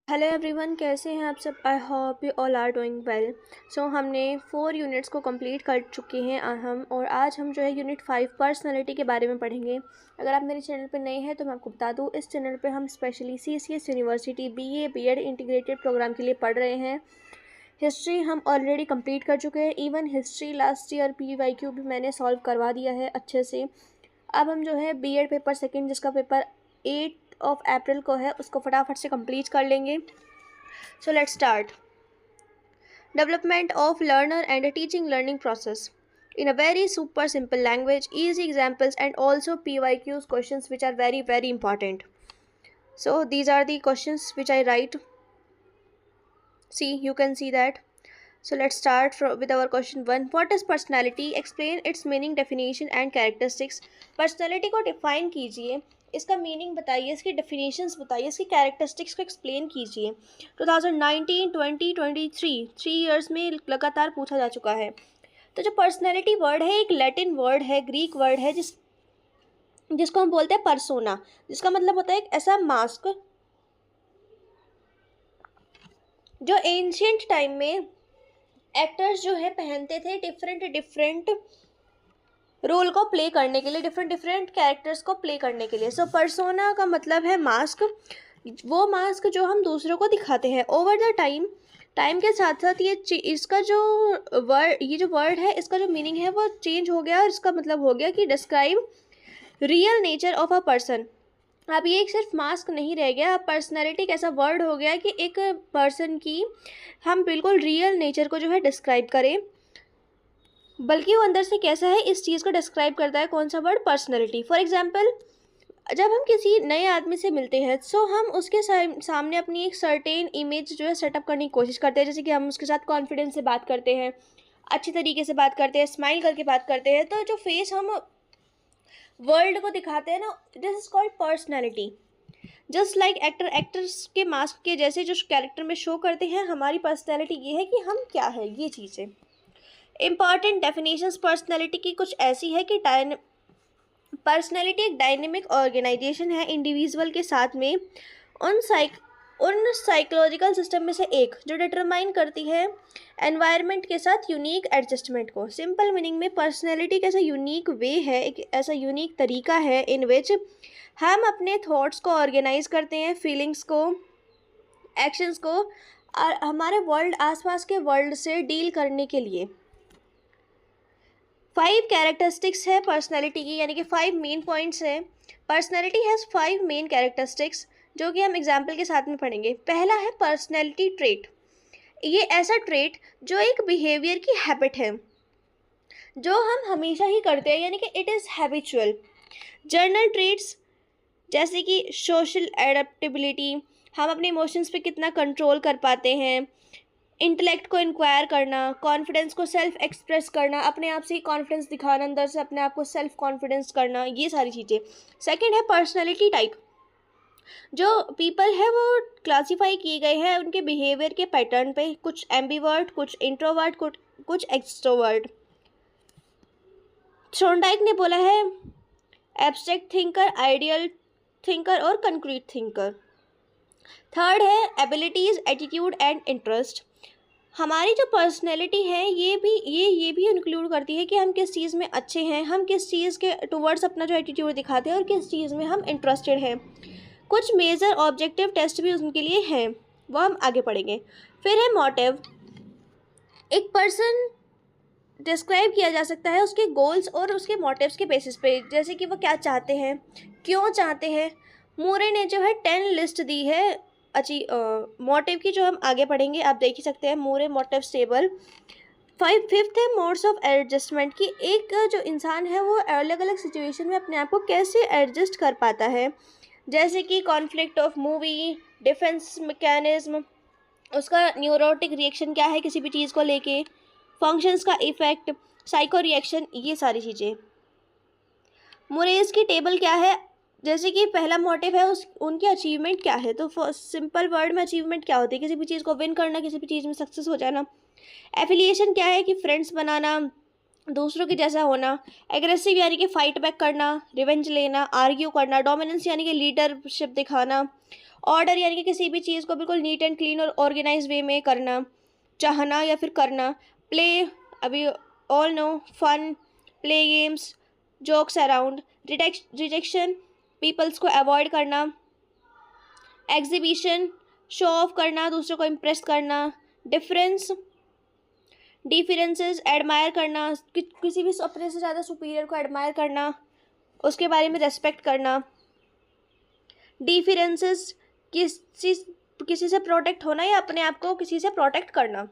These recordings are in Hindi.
हेलो एवरीवन, कैसे हैं आप सब। I hope you all are doing well. So हमने 4 यूनिट्स को कंप्लीट कर चुके हैं हम, और आज हम जो है यूनिट 5 पर्सनालिटी के बारे में पढ़ेंगे। अगर आप मेरे चैनल पर नए हैं तो मैं आपको बता दूं, इस चैनल पे हम specially CCS university BA BEd integrated programme के लिए पढ़ रहे हैं। हिस्ट्री हम ऑलरेडी कंप्लीट कर चुके हैं। Even history last year PYQ भी मैंने सॉल्व करवा दिया है अच्छे से। अब हम जो है BEd पेपर सेकेंड, जिसका पेपर 8 अप्रैल को है, उसको फटाफट से कंप्लीट कर लेंगे। So let's start. Development of learner and teaching learning process in a very super simple language, easy examples and also PYQs questions which are very important. So these are the questions which I write. See, you can see that. So let's start with our question 1. What is personality? Explain its meaning, definition and characteristics. Personality को define कीजिए, इसका मीनिंग बताइए, इसकी डेफिनेशंस बताइए, इसकी कैरेक्टरिस्टिक्स को एक्सप्लेन कीजिए। 2019, 2023 3 ईयर्स में लगातार पूछा जा चुका है। तो जो पर्सनैलिटी वर्ड है एक लैटिन वर्ड है, ग्रीक वर्ड है, जिसको हम बोलते हैं परसोना, जिसका मतलब होता है एक ऐसा मास्क जो एंशियंट टाइम में एक्टर्स जो है पहनते थे डिफरेंट रोल को प्ले करने के लिए, डिफरेंट कैरेक्टर्स को प्ले करने के लिए। सो पर्सोना का मतलब है मास्क, वो मास्क जो हम दूसरों को दिखाते हैं। ओवर द टाइम के साथ साथ इसका जो वर्ड है, इसका जो मीनिंग है वो चेंज हो गया, और इसका मतलब हो गया कि describe real nature of a person. अब ये एक सिर्फ मास्क नहीं रह गया, अब पर्सनैलिटी एक ऐसा वर्ड हो गया कि एक पर्सन की हम बिल्कुल रियल नेचर को जो है डिस्क्राइब करें, बल्कि वो अंदर से कैसा है इस चीज़ को डिस्क्राइब करता है। कौन सा वर्ड? पर्सनैलिटी। फॉर एग्जाम्पल, जब हम किसी नए आदमी से मिलते हैं सो हम उसके सामने अपनी एक सर्टेन इमेज जो है सेटअप करने की कोशिश करते हैं। जैसे कि हम उसके साथ कॉन्फिडेंस से बात करते हैं, अच्छी तरीके से बात करते हैं, स्माइल करके बात करते हैं। तो जो फेस हम वर्ल्ड को दिखाते हैं ना, this is called personality. Just like actors के मास्क के जैसे जो कैरेक्टर में शो करते हैं, हमारी पर्सनैलिटी ये है कि हम क्या है, ये चीज़ है। इम्पॉर्टेंट डेफिनेशंस पर्सनैलिटी की कुछ ऐसी है कि पर्सनैलिटी एक डायनेमिक ऑर्गेनाइजेशन है इंडिविजुअल के साथ में उन साइकोलॉजिकल सिस्टम में से एक जो डिटरमाइन करती है एनवायरनमेंट के साथ यूनिक एडजस्टमेंट को। सिंपल मीनिंग में पर्सनैलिटी एक ऐसा यूनिक वे है, एक ऐसा यूनिक तरीका है इन विच हम अपने थॉट्स को ऑर्गेनाइज करते हैं, फीलिंग्स को, एक्शंस को, और हमारे वर्ल्ड, आसपास के वर्ल्ड से डील करने के लिए। 5 कैरेक्टरिस्टिक्स है पर्सनैलिटी की, यानी कि 5 मेन पॉइंट्स है। पर्सनैलिटी हैज़ 5 मेन कैरेक्टरिस्टिक्स जो कि हम एग्जाम्पल के साथ में पढ़ेंगे। पहला है पर्सनैलिटी ट्रेट। ये ऐसा ट्रेट जो एक बिहेवियर की हैबिट है जो हम हमेशा ही करते हैं, यानी कि it is habitual. Journal traits जैसे कि सोशल एडेप्टेबिलिटी, हम अपने इमोशंस पे कितना कंट्रोल कर पाते हैं, इंटेलेक्ट को इंक्वायर करना, कॉन्फिडेंस को सेल्फ एक्सप्रेस करना, अपने आप से ही कॉन्फिडेंस दिखाना, अंदर से अपने आप को सेल्फ कॉन्फिडेंस करना, ये सारी चीज़ें। सेकंड है पर्सनैलिटी टाइप। जो पीपल है वो क्लासीफाई किए गए हैं उनके बिहेवियर के पैटर्न पे, कुछ एम्बीवर्ट, कुछ इंट्रोवर्ट, कुछ एक्सट्रोवर्ट। थॉर्नडाइक ने बोला है एब्स्ट्रैक्ट थिंकर, आइडियल थिंकर और कंक्रीट थिंकर। थर्ड है एबिलिटीज़, एटीट्यूड एंड इंटरेस्ट। हमारी जो पर्सनैलिटी है ये भी इंक्लूड करती है कि हम किस चीज़ में अच्छे हैं, हम किस चीज़ के टुवर्ड्स अपना जो एटीट्यूड दिखाते हैं और किस चीज़ में हम इंटरेस्टेड हैं। कुछ मेजर ऑब्जेक्टिव टेस्ट भी उनके लिए हैं, वो हम आगे पढ़ेंगे। फिर है मोटिव। एक पर्सन डिस्क्राइब किया जा सकता है उसके गोल्स और उसके मोटिव्स के बेसिस पे, जैसे कि वो क्या चाहते हैं, क्यों चाहते हैं। मूरे ने जो है 10 लिस्ट दी है मोटिव की, जो हम आगे पढ़ेंगे। आप देख ही सकते हैं मूरे मोटिव टेबल। फिफ्थ है मोड्स ऑफ एडजस्टमेंट, की एक जो इंसान है वो अलग अलग सिचुएशन में अपने आप को कैसे एडजस्ट कर पाता है, जैसे कि conflict of movie, defence mechanism, उसका न्यूरोटिक रिएक्शन क्या है किसी भी चीज़ को लेके, फंक्शंस का इफेक्ट, साइको रिएक्शन, ये सारी चीज़ें। मोरेज की टेबल क्या है, जैसे कि पहला मोटिव है उनकी अचीवमेंट क्या है। तो सिंपल वर्ड में अचीवमेंट क्या होती है, किसी भी चीज़ को विन करना, किसी भी चीज़ में सक्सेस हो जाना। एफिलिएशन क्या है कि फ्रेंड्स बनाना, दूसरों के जैसा होना। एग्रेसिव यानी कि फाइट बैक करना, रिवेंज लेना, आर्ग्यू करना। डोमिनेंस यानी कि लीडरशिप दिखाना। ऑर्डर यानी कि किसी भी चीज़ को बिल्कुल नीट एंड क्लीन और ऑर्गेनाइज वे में करना, चाहना या फिर करना। प्ले, अभी all no, fun, play games, jokes around. Rejection, peoples को अवॉइड करना। एग्जीबिशन, शो ऑफ करना, दूसरों को इम्प्रेस करना। डिफरेंस, डिफरेंसेस, एडमायर करना, किसी भी अपने से ज़्यादा सुपीरियर को एडमायर करना, उसके बारे में रेस्पेक्ट करना। डिफरेंसेस, किसी से प्रोटेक्ट होना या अपने आप को किसी से प्रोटेक्ट करना।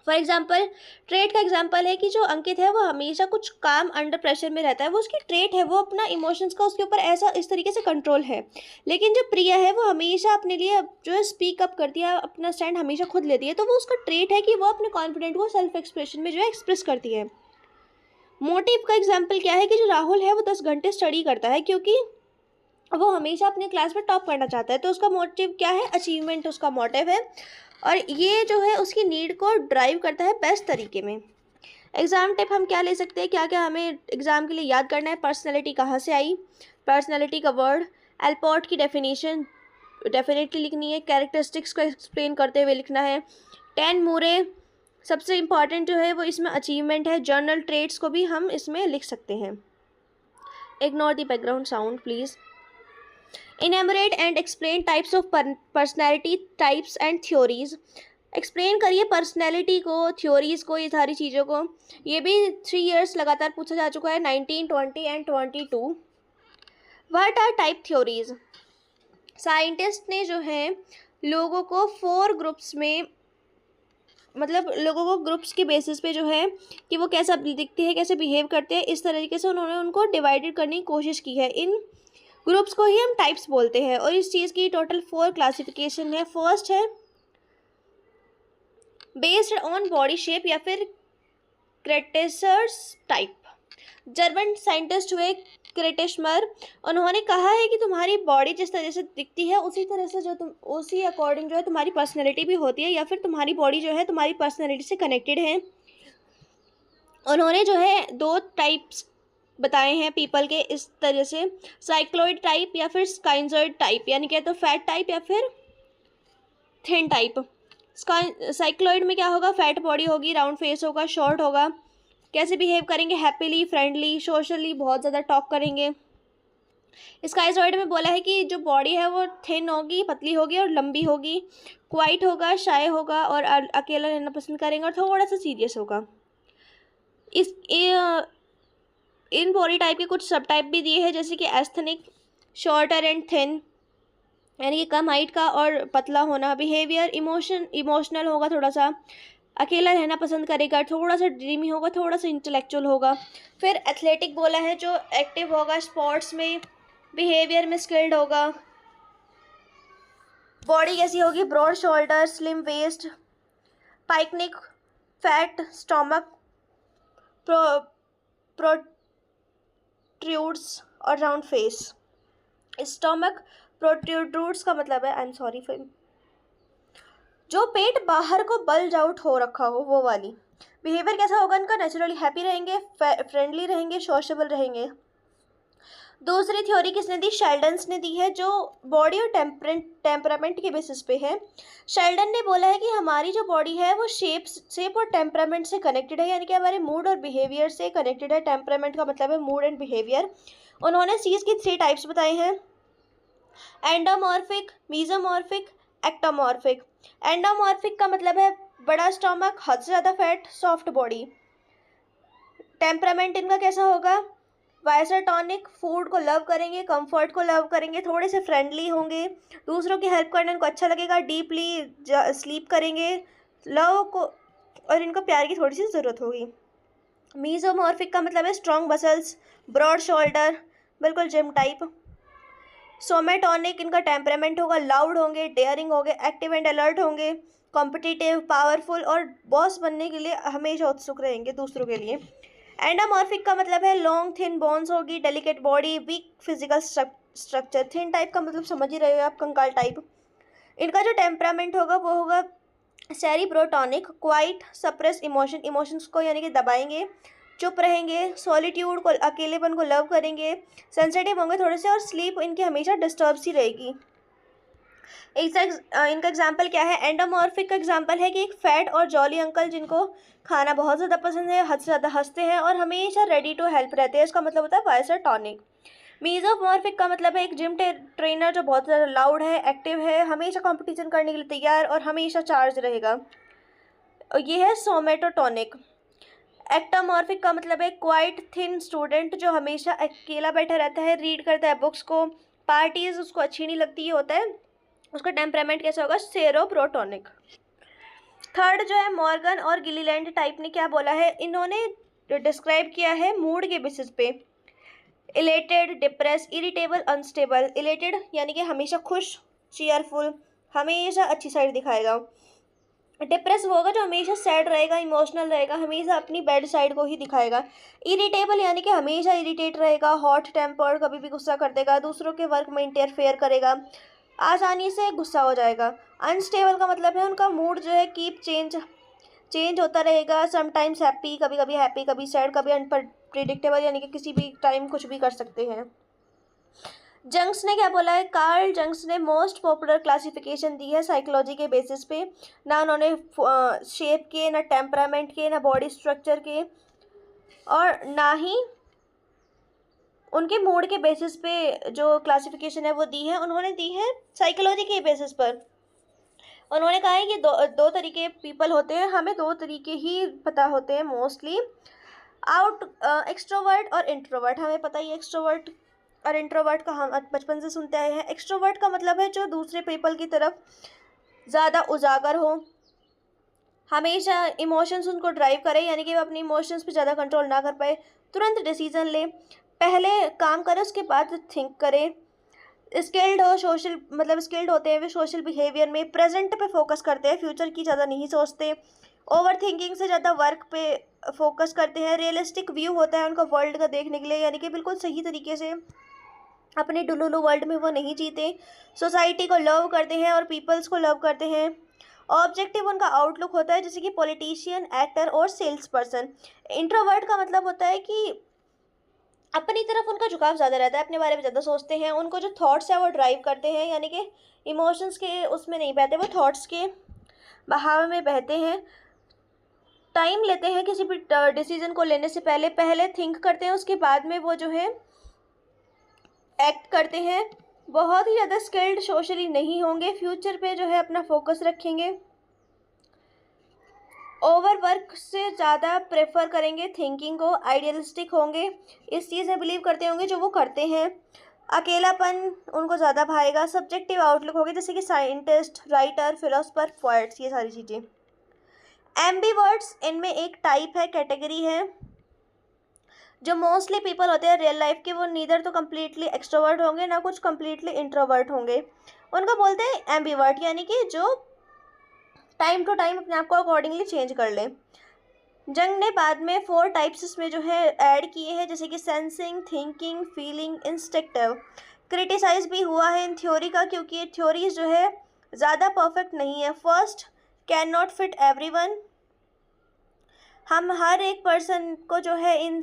फॉर एग्जाम्पल, ट्रेट का एग्जाम्पल है कि जो अंकित है वो हमेशा कुछ काम अंडर प्रेशर में रहता है, वो उसकी ट्रेट है, वो अपना इमोशंस का उसके ऊपर ऐसा इस तरीके से कंट्रोल है। लेकिन जो प्रिया है वो हमेशा अपने लिए जो है स्पीक अप करती है, अपना स्टैंड हमेशा खुद लेती है, तो वो उसका ट्रेट है कि वो अपने कॉन्फिडेंट को सेल्फ एक्सप्रेशन में जो है एक्सप्रेस करती है। मोटिव का एग्जाम्पल क्या है कि जो राहुल है वो 10 घंटे स्टडी करता है क्योंकि वो हमेशा अपने क्लास में टॉप करना चाहता है, तो उसका मोटिव क्या है, अचीवमेंट उसका मोटिव है, और ये जो है उसकी नीड को ड्राइव करता है बेस्ट तरीके में। एग्ज़ाम टिप हम क्या ले सकते हैं, क्या क्या हमें एग्ज़ाम के लिए याद करना है। पर्सनैलिटी कहाँ से आई, पर्सनैलिटी का वर्ड। एल्पोर्ट की डेफिनेशन डेफिनेटली लिखनी है, कैरेक्टरिस्टिक्स को एक्सप्लेन करते हुए लिखना है। 10 मूरे, सबसे इम्पॉर्टेंट जो है वो इसमें अचीवमेंट है। जर्नल ट्रेट्स को भी हम इसमें लिख सकते हैं। Ignore the background sound please. Enumerate and explain types of personality types and theories. Explain करिए पर्सनैलिटी को, थ्योरीज को, ये सारी चीज़ों को। ये भी 3 इयर्स लगातार पूछा जा चुका है, 19, 20 and 22। What are type theories? Scientist ने जो है लोगों को 4 ग्रुप्स में, मतलब लोगों को ग्रुप्स के बेसिस पे जो है कि वो कैसा दिखते हैं, कैसे बिहेव करते हैं, इस तरीके से उन्होंने उनको डिवाइडेड करने की कोशिश की है। इन ग्रुप्स को ही हम टाइप्स बोलते हैं, और इस चीज़ की टोटल 4 क्लासिफिकेशन है। फर्स्ट है बेस्ड ऑन बॉडी शेप या फिर क्रेटेसर्स टाइप। जर्मन साइंटिस्ट हुए क्रेटेशमर, उन्होंने कहा है कि तुम्हारी बॉडी जिस तरह से दिखती है उसी तरह से जो तुम उसी अकॉर्डिंग जो है तुम्हारी पर्सनैलिटी भी होती है, या फिर तुम्हारी बॉडी जो है तुम्हारी पर्सनैलिटी से कनेक्टेड है। उन्होंने जो है 2 टाइप्स बताए हैं पीपल के इस तरह से, साइक्लोइड टाइप या फिर स्काइंजॉइड टाइप, यानी कि तो फैट टाइप या फिर थिन टाइप। साइक्लोइड में क्या होगा, फैट बॉडी होगी, राउंड फेस होगा, शॉर्ट होगा, कैसे बिहेव करेंगे, हैप्पीली, फ्रेंडली, सोशली, बहुत ज़्यादा टॉक करेंगे। स्काइजॉइड में बोला है कि जो बॉडी है वो थिन होगी, पतली होगी और लंबी होगी, क्वाइट होगा, शाय होगा और अकेला रहना पसंद करेंगे और थोड़ा सा सीरियस होगा। इन बॉडी टाइप के कुछ सब टाइप भी दिए हैं, जैसे कि एस्थेनिक, शॉर्टर एंड थिन, यानी कि कम हाइट का और पतला होना। बिहेवियर, इमोशनल होगा, थोड़ा सा अकेला रहना पसंद करेगा, थोड़ा सा ड्रीमी होगा, थोड़ा सा इंटेलेक्चुअल होगा। फिर एथलेटिक बोला है, जो एक्टिव होगा, स्पोर्ट्स में, बिहेवियर में स्किल्ड होगा। बॉडी कैसी होगी, broad shoulder, slim waist, pyknic, fat stomach, protrudes और राउंड फेस। स्टोमक प्रोट्रूड्स का मतलब है, आई एम सॉरी फिर, जो पेट बाहर को बल्ज आउट हो रखा हो, वो वाली। बिहेवियर कैसा होगा इनका, नेचुरली हैप्पी रहेंगे, फ्रेंडली रहेंगे, सोशेबल रहेंगे। दूसरी थ्योरी किसने दी, शेल्डन्स ने दी है, जो बॉडी और टेम्परामेंट के बेसिस पे है। शेल्डन ने बोला है कि हमारी जो बॉडी है वो शेप और टेम्परामेंट से कनेक्टेड है, यानी कि हमारे मूड और बिहेवियर से कनेक्टेड है। टेम्परामेंट का मतलब है मूड एंड बिहेवियर। उन्होंने चीज़ की 3 टाइप्स बताए हैं, एंडोमॉर्फिक, मीजोमॉर्फिक, एक्टोमॉर्फिक। एंडोमॉर्फिक का मतलब है बड़ा स्टोमक, हद से ज़्यादा फैट, सॉफ्ट बॉडी। टेम्परामेंट इनका कैसा होगा, वाइसरटॉनिक, फूड को लव करेंगे, कंफर्ट को लव करेंगे, थोड़े से फ्रेंडली होंगे, दूसरों की हेल्प करना इनको अच्छा लगेगा, डीपली स्लीप करेंगे, लव को और इनको प्यार की थोड़ी सी ज़रूरत होगी। मीजोमॉर्फिक का मतलब है स्ट्रॉन्ग मसल्स, ब्रॉड शोल्डर, बिल्कुल जिम टाइप। सोमेटॉनिक इनका टेम्परामेंट होगा, लाउड होंगे, डेयरिंग होंगे, एक्टिव एंड अलर्ट होंगे, कॉम्पिटिटिव, पावरफुल और बॉस बनने के लिए हमेशा उत्सुक रहेंगे दूसरों के लिए। एंडोमॉर्फिक का मतलब है लॉन्ग थिन बोन्स होगी, delicate body, weak physical structure. Thin type का मतलब समझ ही रहे हो आप, कंकाल टाइप। इनका जो टेम्परामेंट होगा वो होगा सेरिब्रोटॉनिक, क्वाइट, सप्रेस इमोशंस को यानी कि दबाएंगे, चुप रहेंगे, सॉलिट्यूड को, अकेलेपन को लव करेंगे, सेंसिटिव होंगे थोड़े से, और स्लीप इनकी हमेशा डिस्टर्ब सी रहेगी। इनका एग्जाम्पल क्या है? एंडोमॉर्फिक का एग्जाम्पल है कि एक फैट और जॉली अंकल जिनको खाना बहुत ज़्यादा पसंद है, हद से ज़्यादा हंसते हैं और हमेशा रेडी टू हेल्प रहते हैं। इसका मतलब होता है वाइसरटॉनिक। मीजोमॉर्फिक का मतलब है एक जिम ट्रेनर जो बहुत ज़्यादा लाउड है, एक्टिव है, हमेशा कंपटीशन करने के लिए तैयार और हमेशा चार्ज रहेगा। और ये है सोमेटोटॉनिक। एक्टोमॉर्फिक का मतलब है क्वाइट थिन स्टूडेंट जो हमेशा अकेला बैठा रहता है, रीड करता है बुक्स को, पार्टीज उसको अच्छी नहीं लगती, ये होता है उसका टेम्परामेंट कैसा होगा? सेरोप्रोटोनिक। थर्ड जो है मॉर्गन और गिलीलैंड टाइप ने क्या बोला है? इन्होंने डिस्क्राइब किया है मूड के बेसिस पे। Elated, depress, irritable, unstable. Elated यानी कि हमेशा खुश, चीयरफुल, हमेशा अच्छी साइड दिखाएगा। डिप्रेस वो होगा जो हमेशा सैड रहेगा, इमोशनल रहेगा, हमेशा अपनी बैड साइड को ही दिखाएगा। इरिटेबल यानी कि हमेशा इरिटेट रहेगा, हॉट टेम्पर्ड, कभी भी गुस्सा कर देगा, दूसरों के वर्क में इंटरफेयर करेगा, आसानी से गुस्सा हो जाएगा। अनस्टेबल का मतलब है उनका मूड जो है कीप चेंज होता रहेगा, समटाइम्स हैप्पी, कभी कभी हैप्पी, कभी सैड, कभी अनप्रिडिक्टेबल, यानी कि किसी भी टाइम कुछ भी कर सकते हैं। जंग्स ने क्या बोला है? कार्ल जंग्स ने मोस्ट पॉपुलर क्लासिफिकेशन दी है साइकोलॉजी के बेसिस पे। ना उन्होंने शेप के, ना टेम्परामेंट के, ना बॉडी स्ट्रक्चर के, और ना ही उनके मूड के बेसिस पे जो क्लासिफिकेशन है वो दी है, उन्होंने दी है साइकोलॉजी के बेसिस पर। उन्होंने कहा है कि दो तरीके पीपल होते हैं, हमें दो तरीके ही पता होते हैं मोस्टली, एक्सट्रोवर्ट और इंट्रोवर्ट। हमें पता ही है एक्सट्रोवर्ट और इंट्रोवर्ट का, हम बचपन से सुनते आए हैं। एक्सट्रोवर्ट का मतलब है जो दूसरे पीपल की तरफ ज़्यादा उजागर हो, हमेशा इमोशंस उनको ड्राइव करे, यानी कि वो अपने इमोशंस पे ज़्यादा कंट्रोल ना कर पाए, तुरंत डिसीजन ले, पहले काम करे उसके बाद थिंक करे, स्किल्ड हो, सोशल मतलब स्किल्ड होते हैं वे सोशल बिहेवियर में, प्रेजेंट पे फोकस करते हैं, फ्यूचर की ज़्यादा नहीं सोचते, ओवर थिंकिंग से ज़्यादा वर्क पे फोकस करते हैं, रियलिस्टिक व्यू होता है उनका वर्ल्ड का देखने के लिए, यानी कि बिल्कुल सही तरीके से अपने डुलुलु वर्ल्ड में वो नहीं जीते, सोसाइटी को लव करते हैं और पीपल्स को लव करते हैं। ऑब्जेक्टिव उनका आउटलुक होता है जैसे कि पॉलिटिशियन, एक्टर और सेल्स पर्सन। इंट्रोवर्ट का मतलब होता है कि अपनी तरफ उनका झुकाव ज़्यादा रहता है, अपने बारे में ज़्यादा सोचते हैं, उनको जो थॉट्स है वो ड्राइव करते हैं, यानी कि इमोशंस के उसमें नहीं बहते, वो थॉट्स के बहाव में बहते हैं। टाइम लेते हैं किसी भी डिसीजन को लेने से पहले थिंक करते हैं, उसके बाद में वो जो है एक्ट करते हैं। बहुत ही ज़्यादा स्किल्ड सोशली नहीं होंगे, फ्यूचर पे जो है अपना फोकस रखेंगे, ओवर वर्क से ज़्यादा प्रेफर करेंगे थिंकिंग को, आइडियलिस्टिक होंगे, इस चीज़ में बिलीव करते होंगे जो वो करते हैं, अकेलापन उनको ज़्यादा भाएगा, सब्जेक्टिव आउटलुक होगी जैसे कि साइंटिस्ट, राइटर, फिलोसफर, पोएट्स, ये सारी चीज़ें। एम्बीवर्ट्स इनमें एक टाइप है, कैटेगरी है, जो मोस्टली पीपल होते हैं रियल लाइफ के, वो नीदर तो कम्प्लीटली एक्सट्रोवर्ट होंगे ना कुछ कम्प्लीटली इंट्रोवर्ट होंगे, उनको बोलते हैं एम्बीवर्ट, यानी कि जो टाइम टू टाइम अपने आप को अकॉर्डिंगली चेंज कर लें। जंग ने बाद में 4 टाइप्स इसमें जो है ऐड किए हैं, जैसे कि सेंसिंग, थिंकिंग, फीलिंग, इंस्टिक्टिव। क्रिटिसाइज भी हुआ है इन थ्योरी का, क्योंकि ये थ्योरीज जो है ज़्यादा परफेक्ट नहीं है। First, can not fit everyone. हम हर एक पर्सन को जो है इन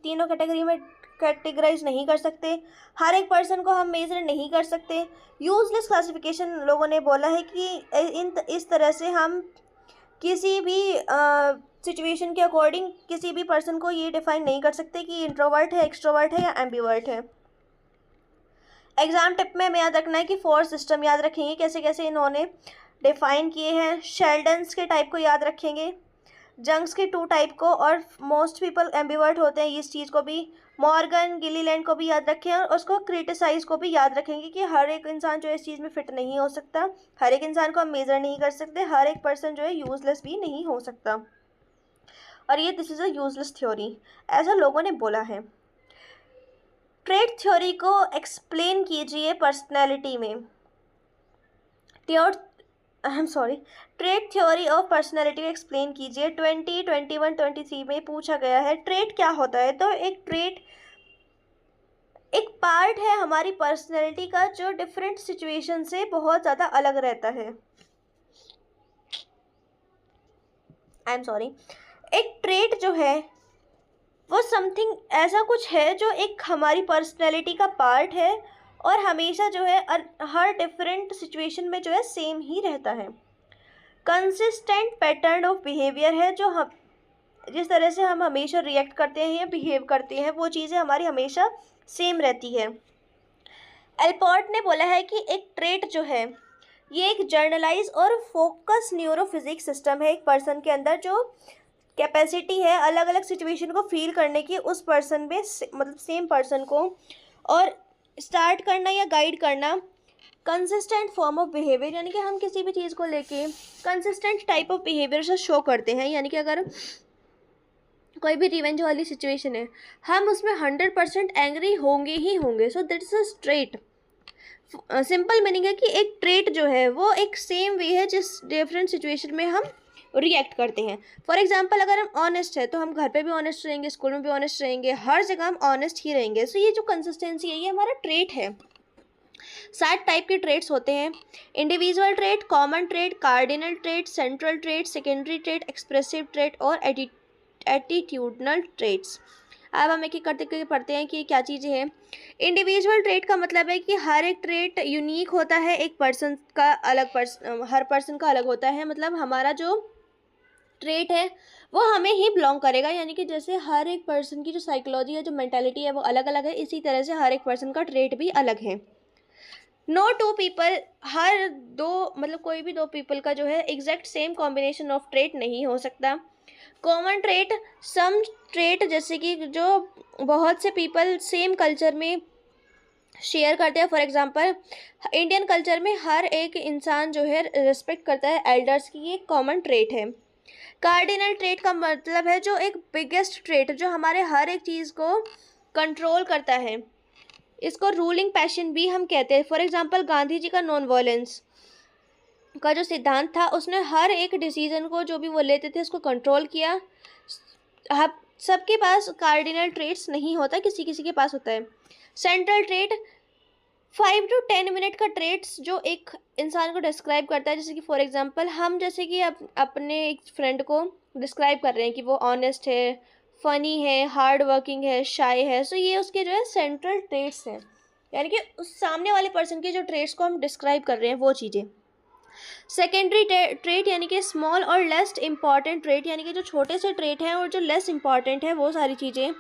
तीनों कैटेगरी में कैटेगराइज नहीं कर सकते, हर एक पर्सन को हम मेजर नहीं कर सकते। यूजलेस क्लासिफिकेशन लोगों ने बोला है कि इस तरह से हम किसी भी सिचुएशन के अकॉर्डिंग किसी भी पर्सन को ये डिफाइन नहीं कर सकते कि इंट्रोवर्ट है, एक्सट्रोवर्ट है या एम्बीवर्ट है। एग्जाम टिप में हमें याद रखना है कि 4 सिस्टम याद रखेंगे, कैसे कैसे इन्होंने डिफाइन किए हैं। शेल्डन्स के टाइप को याद रखेंगे, जंग्स के 2 टाइप को, और मोस्ट पीपल एम्बीवर्ट होते हैं इस चीज़ को भी। मॉर्गन गिलीलैंड को भी याद रखें और उसको क्रिटिसाइज को भी याद रखेंगे कि हर एक इंसान जो है इस चीज़ में फिट नहीं हो सकता, हर एक इंसान को हम मेज़र नहीं कर सकते, हर एक पर्सन जो है यूजलेस भी नहीं हो सकता, और ये this is a useless theory, ऐसा लोगों ने बोला है। ट्रेट थ्योरी को एक्सप्लेन कीजिए पर्सनैलिटी में। ट्रेट थ्योरी ऑफ पर्सनैलिटी को एक्सप्लेन कीजिए। 2021 23 में पूछा गया है ट्रेट क्या होता है। तो एक ट्रेट एक पार्ट है हमारी पर्सनैलिटी का जो डिफरेंट सिचुएशन से बहुत ज़्यादा अलग रहता है। एक ट्रेट जो है वो समथिंग ऐसा कुछ है जो एक हमारी पर्सनैलिटी का पार्ट है और हमेशा जो है हर डिफरेंट सिचुएशन में जो है सेम ही रहता है। कंसिस्टेंट पैटर्न ऑफ बिहेवियर है, जो हम जिस तरह से हम हमेशा रिएक्ट करते हैं या बिहेव करते हैं वो चीज़ें हमारी हमेशा सेम रहती है। एल्पोर्ट ने बोला है कि एक ट्रेट जो है ये एक जर्नलाइज और फोकस न्यूरोफिजिक्स सिस्टम है एक पर्सन के अंदर, जो कैपेसिटी है अलग अलग सिचुएशन को फील करने की उस पर्सन में मतलब सेम पर्सन को, और स्टार्ट करना या गाइड करना कंसिस्टेंट फॉर्म ऑफ बिहेवियर, यानी कि हम किसी भी चीज़ को लेके कंसिस्टेंट टाइप ऑफ बिहेवियर से शो करते हैं। यानी कि अगर कोई भी रिवेंज वाली सिचुएशन है हम उसमें 100% एंग्री होंगे ही होंगे। So that's a trait. Simple meaning है कि एक ट्रेट जो है वो एक सेम वे है जिस डिफरेंट सिचुएशन में हम रिएक्ट करते हैं। फॉर एग्जांपल अगर हम ऑनेस्ट है तो हम घर पे भी ऑनेस्ट रहेंगे, स्कूल में भी ऑनेस्ट रहेंगे, हर जगह हम ऑनेस्ट ही रहेंगे। सो ये जो कंसिस्टेंसी है ये हमारा ट्रेट है। 7 टाइप के ट्रेट्स होते हैं: individual trait, common trait, cardinal trait, central trait, secondary trait, expressive trait और एटीट्यूडनल ट्रेट्स। अब हम एक एक करते पढ़ते हैं कि क्या चीज़ें हैं। इंडिविजुअल ट्रेट का मतलब है कि हर एक ट्रेट यूनिक होता है, एक पर्सन का हर पर्सन का अलग होता है। मतलब हमारा जो ट्रेट है वो हमें ही बिलोंग करेगा, यानी कि जैसे हर एक पर्सन की जो साइकोलॉजी है, जो मेंटालिटी है वो अलग अलग है, इसी तरह से हर एक पर्सन का ट्रेट भी अलग है। नो टू पीपल, हर दो मतलब कोई भी दो पीपल का जो है exact same combination of trait नहीं हो सकता। कॉमन ट्रेट, सम ट्रेट जैसे कि जो बहुत से पीपल सेम कल्चर में शेयर करते हैं। फॉर एग्जांपल इंडियन कल्चर में हर एक इंसान जो है रिस्पेक्ट करता है एल्डर्स की, ये कॉमन ट्रेट है। कार्डिनल ट्रेट का मतलब है जो एक बिगेस्ट ट्रेट जो हमारे हर एक चीज़ को कंट्रोल करता है, इसको रूलिंग पैशन भी हम कहते हैं। फॉर एग्जांपल गांधी जी का नॉन वायलेंस का जो सिद्धांत था उसने हर एक डिसीजन को जो भी वो लेते थे उसको कंट्रोल किया। सबके पास कार्डिनल ट्रेट्स नहीं होता, किसी किसी के पास होता है। सेंट्रल ट्रेट 5 to 10 मिनट का ट्रेट्स जो एक इंसान को डिस्क्राइब करता है। जैसे कि फॉर एग्जांपल हम जैसे कि अपने एक फ्रेंड को डिस्क्राइब कर रहे हैं कि वो ऑनेस्ट है, फ़नी है, हार्ड वर्किंग है, शाय है। सो ये उसके जो है सेंट्रल ट्रेट्स हैं, यानी कि उस सामने वाले पर्सन के जो ट्रेट्स को हम डिस्क्राइब कर रहे हैं वो चीज़ें। सेकेंडरी ट्रेट यानी कि स्मॉल और लेस इंपॉर्टेंट ट्रेट, यानी कि जो छोटे से ट्रेट हैं और जो लेस इंपॉर्टेंट है वो सारी चीज़ें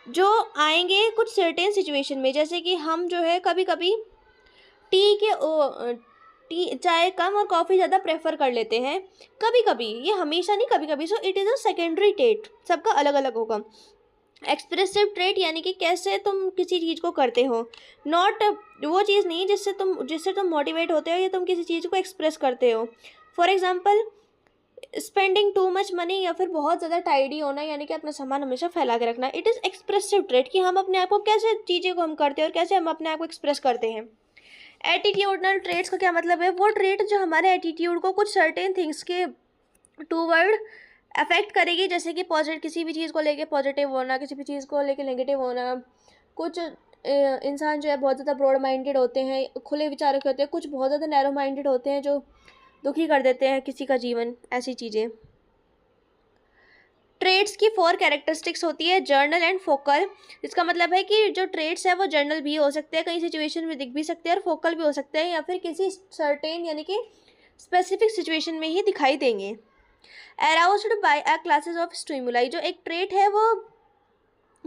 जो आएंगे कुछ सर्टेन सिचुएशन में। जैसे कि हम जो है कभी कभी चाय कम और कॉफ़ी ज़्यादा प्रेफर कर लेते हैं कभी कभी, ये हमेशा नहीं, कभी कभी। So it is a secondary trait, सबका अलग अलग होगा। एक्सप्रेसिव ट्रेट यानी कि कैसे तुम किसी चीज़ को करते हो, नॉट वो चीज़ नहीं जिससे तुम मोटिवेट होते हो या तुम किसी चीज़ को एक्सप्रेस करते हो। For example spending too much money या फिर बहुत ज़्यादा टाइडी होना, यानी कि अपना सामान हमेशा फैला के रखना। इट इज़ एक्सप्रेसिव ट्रेट कि हम अपने आप को कैसे चीज़ें को हम करते हैं और कैसे हम अपने आप को एक्सप्रेस करते हैं। एटीट्यूडनल ट्रेट्स का क्या मतलब है? वो ट्रेट जो हमारे एटीट्यूड को कुछ सर्टेन थिंग्स के टूवर्ड अफेक्ट करेगी, जैसे कि पॉजिटिव किसी भी चीज़ को लेके पॉजिटिव होना, किसी भी चीज़ को लेके नेगेटिव होना। कुछ इंसान जो है बहुत ज़्यादा ब्रॉड माइंडेड होते हैं, खुले विचारों के होते हैं, कुछ बहुत ज़्यादा नैरो माइंडेड होते हैं जो दुखी कर देते हैं किसी का जीवन, ऐसी चीज़ें। ट्रेट्स की 4 कैरेक्टरिस्टिक्स होती है, जर्नल एंड फोकल। इसका मतलब है कि जो ट्रेट्स है वो जर्नल भी हो सकते हैं, कई सिचुएशन में दिख भी सकते हैं, और फोकल भी हो सकते हैं या फिर किसी सर्टेन यानी कि स्पेसिफिक सिचुएशन में ही दिखाई देंगे। Aroused by a classes of stimuli, जो एक ट्रेट है वो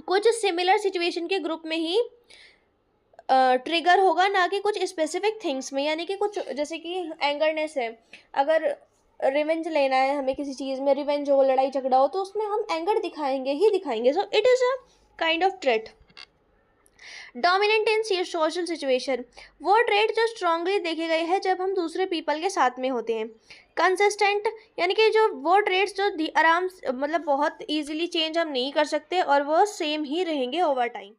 कुछ सिमिलर सिचुएशन के ग्रुप में ही ट्रिगर होगा, ना कि कुछ स्पेसिफिक थिंग्स में। यानी कि कुछ जैसे कि एंगरनेस है, अगर रिवेंज लेना है हमें किसी चीज़ में, रिवेंज हो, लड़ाई झगड़ा हो, तो उसमें हम एंगर दिखाएंगे ही दिखाएंगे। So it is a kind of trait. Dominant in social situation, वो ट्रेट जो स्ट्रांगली देखे गए हैं जब हम दूसरे पीपल के साथ में होते हैं। कंसिस्टेंट यानी कि जो वो ट्रेट्स जो आराम मतलब बहुत इजीली चेंज हम नहीं कर सकते और वो सेम ही रहेंगे ओवर टाइम।